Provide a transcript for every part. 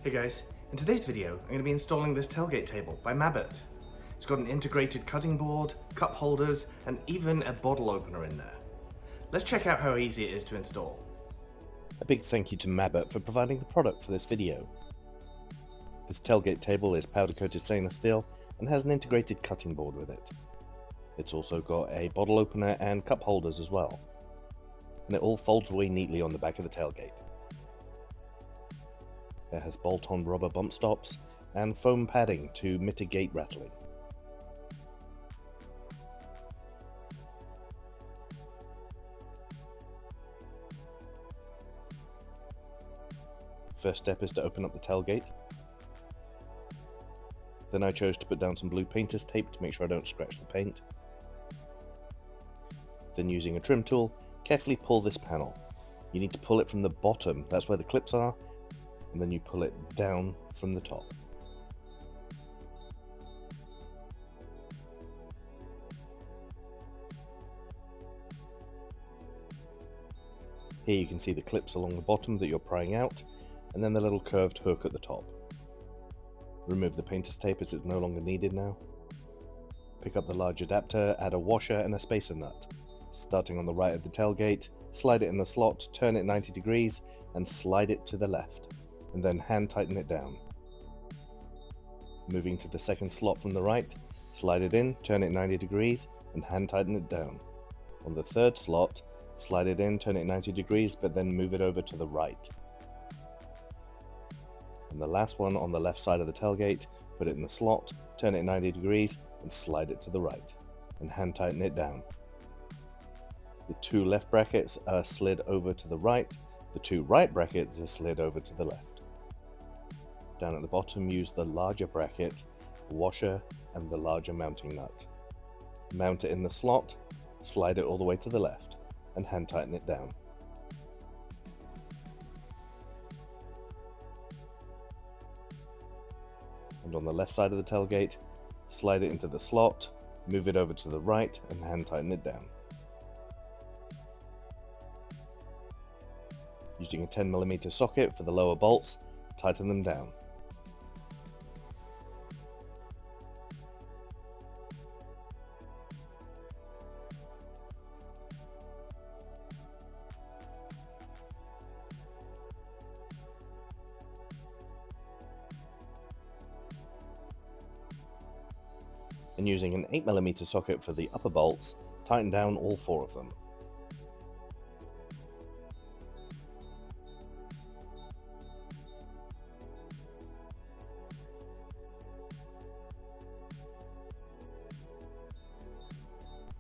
Hey guys, in today's video I'm going to be installing this tailgate table by Mabett. It's got an integrated cutting board, cup holders and even a bottle opener in there. Let's check out how easy it is to install. A big thank you to Mabett for providing the product for this video. This tailgate table is powder coated stainless steel and has an integrated cutting board with it. It's also got a bottle opener and cup holders as well. And it all folds away neatly on the back of the tailgate. It has bolt-on rubber bump stops and foam padding to mitigate rattling. First step is to open up the tailgate. Then I chose to put down some blue painter's tape to make sure I don't scratch the paint. Then using a trim tool, carefully pull this panel. You need to pull it from the bottom, that's where the clips are, and then you pull it down from the top. Here you can see the clips along the bottom that you're prying out, and then the little curved hook at the top. Remove the painter's tape as it's no longer needed now. Pick up the large adapter, add a washer and a spacer nut. Starting on the right of the tailgate, slide it in the slot, turn it 90 degrees, and slide it to the left. And then hand tighten it down. Moving to the second slot from the right, slide it in, turn it 90 degrees, and hand tighten it down. On the third slot, slide it in, turn it 90 degrees, but then move it over to the right. And the last one on the left side of the tailgate, put it in the slot, turn it 90 degrees, and slide it to the right, and hand tighten it down. The two left brackets are slid over to the right, the two right brackets are slid over to the left. Down at the bottom, use the larger bracket, the washer, and the larger mounting nut. Mount it in the slot, slide it all the way to the left, and hand tighten it down. And on the left side of the tailgate, slide it into the slot, move it over to the right, and hand tighten it down. Using a 10mm socket for the lower bolts, tighten them down. And using an 8mm socket for the upper bolts, tighten down all four of them.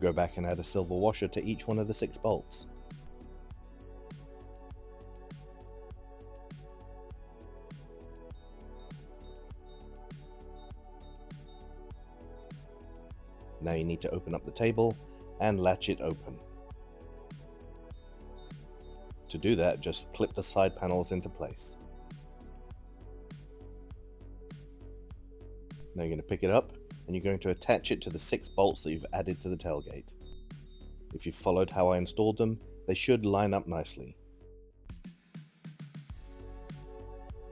Go back and add a silver washer to each one of the 6 bolts. Now you need to open up the table and latch it open. To do that, just clip the side panels into place. Now you're going to pick it up and you're going to attach it to the 6 bolts that you've added to the tailgate. If you've followed how I installed them, they should line up nicely.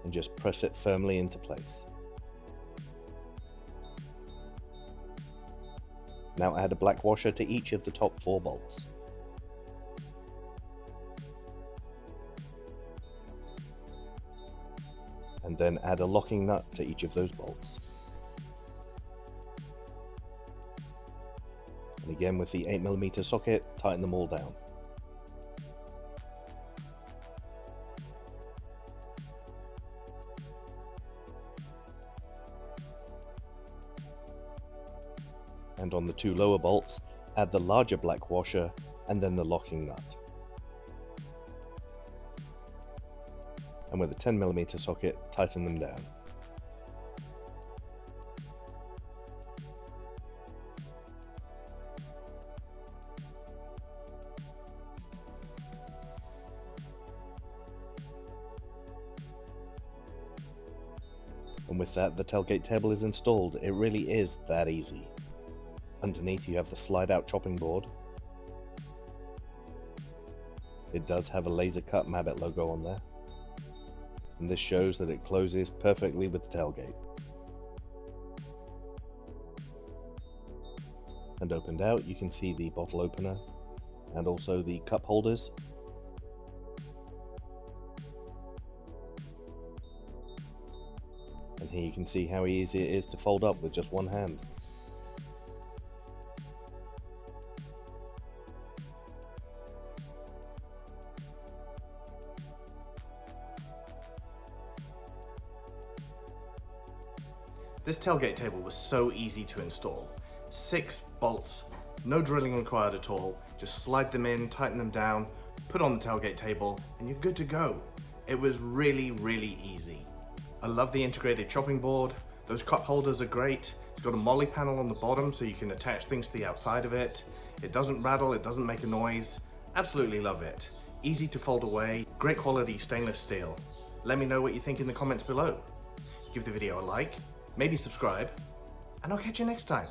And just press it firmly into place. Now add a black washer to each of the top 4 bolts. And then add a locking nut to each of those bolts. And again with the 8mm socket, tighten them all down. And on the 2 lower bolts, add the larger black washer and then the locking nut. And with a 10mm socket, tighten them down. And with that, the tailgate table is installed. It really is that easy. Underneath you have the slide out chopping board. It does have a laser cut Mabett logo on there. and this shows that it closes perfectly with the tailgate. And opened out, you can see the bottle opener and also the cup holders. And here you can see how easy it is to fold up with just one hand. This tailgate table was so easy to install. 6 bolts, no drilling required at all. Just slide them in, tighten them down, put on the tailgate table, and you're good to go. It was really, really easy. I love the integrated chopping board. Those cup holders are great. It's got a molly panel on the bottom so you can attach things to the outside of it. It doesn't rattle, it doesn't make a noise. Absolutely love it. Easy to fold away, great quality stainless steel. Let me know what you think in the comments below. Give the video a like, maybe subscribe, and I'll catch you next time.